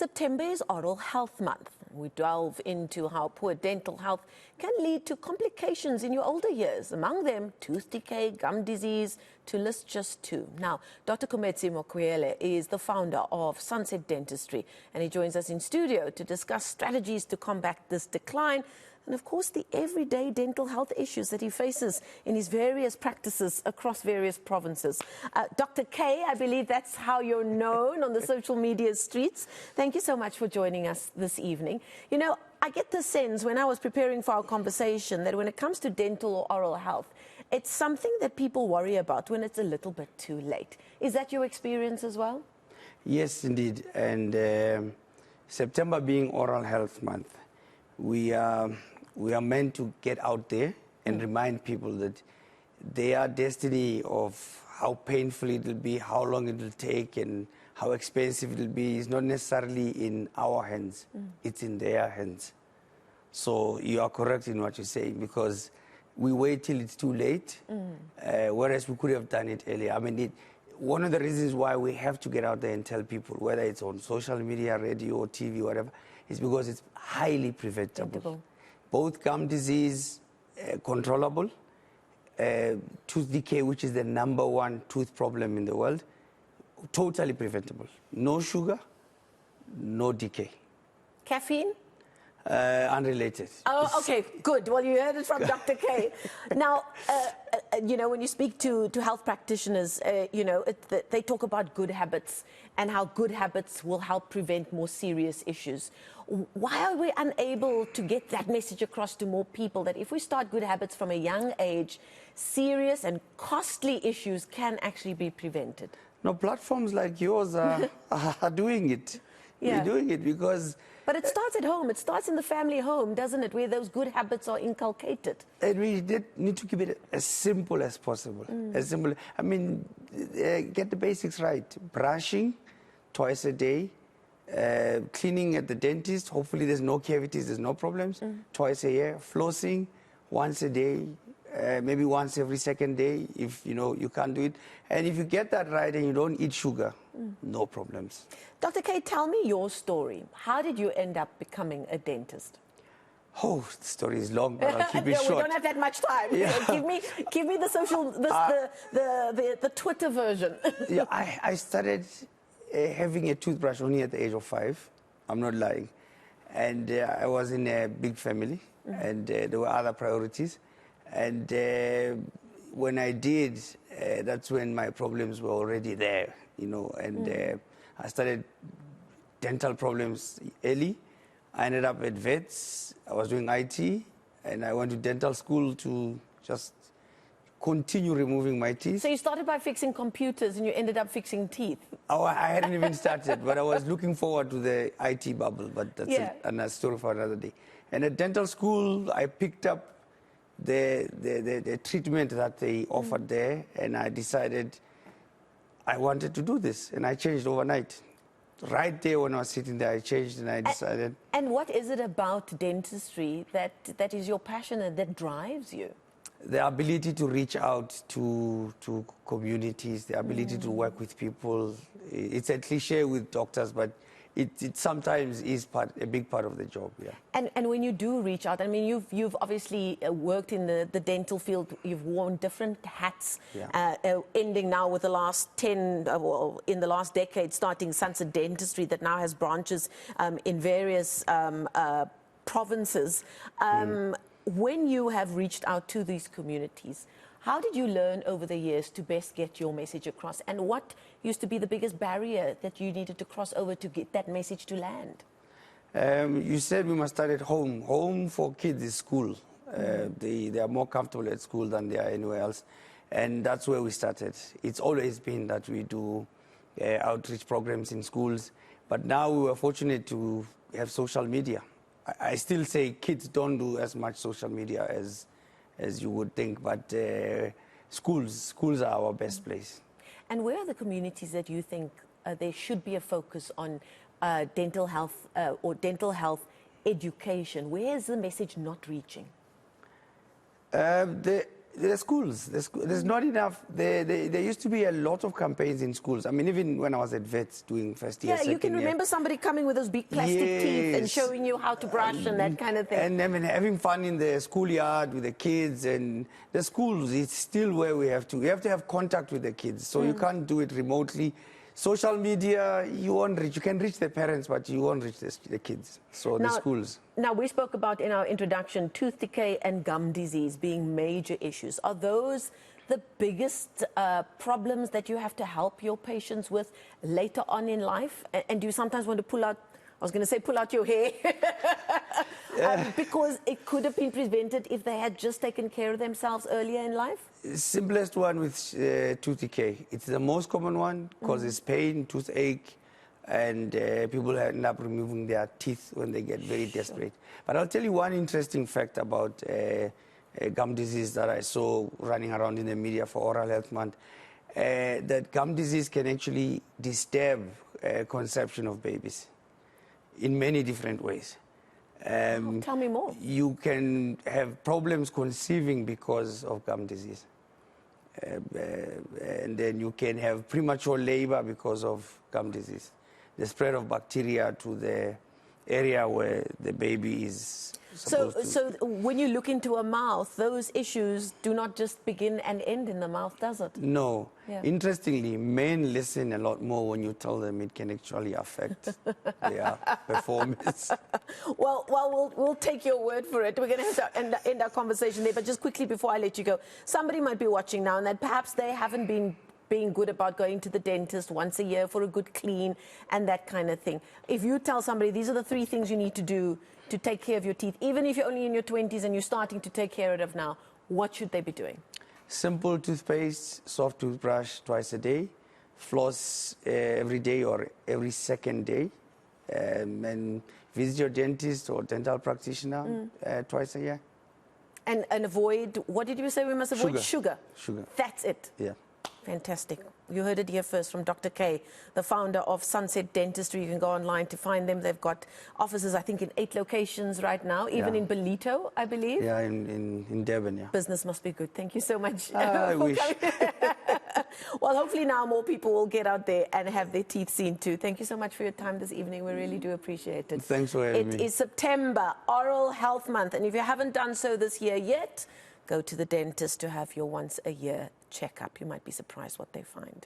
September is Oral Health Month. We delve into how poor dental health can lead to complications in your older years, among them tooth decay, gum disease, to list just two. Now, Dr. Kumetsi Mokwele is the founder of Sunset Dentistry, and he joins us in studio to discuss strategies to combat this decline and, of course, the everyday dental health issues that he faces in his various practices across various provinces. Dr. K, I believe that's how you're known on the social media streets. Thank you so much for joining us this evening. You know, I get the sense when I was preparing for our conversation that when it comes to dental or oral health, it's something that people worry about when it's a little bit too late. Is that your experience as well? Yes, indeed. And September being Oral Health Month, we are meant to get out there and remind people that their destiny of how painful it will be, how long it will take, and how expensive it will be is not necessarily in our hands. It's in their hands. So you are correct in what you're saying, because we wait till it's too late, whereas we could have done it earlier. I mean, one of the reasons why we have to get out there and tell people, whether it's on social media, radio, TV, whatever, is because it's highly preventable. Both gum disease, controllable, tooth decay, which is the #1 tooth problem in the world, totally preventable. No sugar, no decay. Caffeine? Unrelated. Oh, okay, good. Well, you heard it from Dr. K. Now, you know, when you speak to health practitioners, you know, they talk about good habits and how good habits will help prevent more serious issues. Why are we unable to get that message across to more people that if we start good habits from a young age, serious and costly issues can actually be prevented? No, platforms like yours are doing it. Yeah. We're doing it because... But it starts at home. It starts in the family home, doesn't it, where those good habits are inculcated? And we need to keep it as simple as possible. As simple. I mean, get the basics right. Brushing twice a day, cleaning at the dentist. Hopefully there's no cavities, there's no problems. Twice a year. Flossing once a day, maybe once every second day if, you know, you can't do it. And if you get that right and you don't eat sugar, no problems. Dr. K, tell me your story. How did you end up becoming a dentist? Oh, the story is long, but I'll keep it short. We don't have that much time. Yeah. Give me the social, the Twitter version. Yeah, I started having a toothbrush only at the age of 5. I'm not lying. And I was in a big family, and there were other priorities. And when I did, that's when my problems were already there, you know, and I started dental problems early. I ended up at vets. I was doing IT, and I went to dental school to just continue removing my teeth. So you started by fixing computers and you ended up fixing teeth? Oh, I hadn't even started, but I was looking forward to the IT bubble, but that's another story for another day. And at dental school, I picked up the treatment that they offered there, and I decided I wanted to do this, and I changed overnight. Right there when I was sitting there, I changed and I decided. And what is it about dentistry that is your passion and that drives you? The ability to reach out to communities, the ability to work with people. It's a cliche with doctors, but it sometimes is a big part of the job, yeah. And when you do reach out, I mean, you've obviously worked in the dental field. You've worn different hats, ending now with the last 10, well, in the last decade, starting Sunset Dentistry that now has branches in various provinces. When you have reached out to these communities, how did you learn over the years to best get your message across? And what used to be the biggest barrier that you needed to cross over to get that message to land? You said we must start at home. Home for kids is school. They are more comfortable at school than they are anywhere else. And that's where we started. It's always been that we do outreach programs in schools. But now we were fortunate to have social media. I still say kids don't do as much social media as you would think, but schools are our best place. And where are the communities that you think there should be a focus on dental health or dental health education? Where is the message not reaching? The schools, there's not enough. There used to be a lot of campaigns in schools. I mean, even when I was at vets doing first year, Yeah, you can remember somebody coming with those big plastic teeth and showing you how to brush and that kind of thing. And I mean, having fun in the schoolyard with the kids and the schools, it's still where we have to have contact with the kids. So you can't do it remotely. Social media, you won't reach. You can reach the parents, but you won't reach the kids. So the schools. Now, we spoke about in our introduction tooth decay and gum disease being major issues. Are those the biggest problems that you have to help your patients with later on in life? And do you sometimes want to pull out, I was going to say pull out your hair, because it could have been prevented if they had just taken care of themselves earlier in life? Simplest one with tooth decay. It's the most common one, causes pain, toothache, and people end up removing their teeth when they get very desperate. But I'll tell you one interesting fact about gum disease that I saw running around in the media for Oral Health Month, that gum disease can actually disturb conception of babies in many different ways. Tell me more. You can have problems conceiving because of gum disease. And then you can have premature labor because of gum disease. The spread of bacteria to the area where the baby is supposed to. So when you look into a mouth, those issues do not just begin and end in the mouth, does it? No. Yeah. Interestingly, men listen a lot more when you tell them it can actually affect their performance. Well, we'll take your word for it. We're going to have to end our conversation there. But just quickly before I let you go, somebody might be watching now and that perhaps they haven't been being good about going to the dentist once a year for a good clean and that kind of thing. If you tell somebody these are the 3 things you need to do to take care of your teeth, even if you're only in your 20s and you're starting to take care of it now, what should they be doing? Simple toothpaste, soft toothbrush twice a day, floss every day or every second day, and visit your dentist or dental practitioner twice a year. And avoid, what did you say we must avoid? Sugar. Sugar. That's it. Yeah. Fantastic. You heard it here first from Dr. K, the founder of Sunset Dentistry. You can go online to find them. They've got offices, I think, in 8 locations right now, even in Belito, I believe. Yeah, in Durban, yeah. Business must be good. Thank you so much. I wish. Well, hopefully now more people will get out there and have their teeth seen too. Thank you so much for your time this evening. We really do appreciate it. Thanks for having me. It is September, Oral Health Month. And if you haven't done so this year yet, go to the dentist to have your once-a-year checkup. You might be surprised what they find.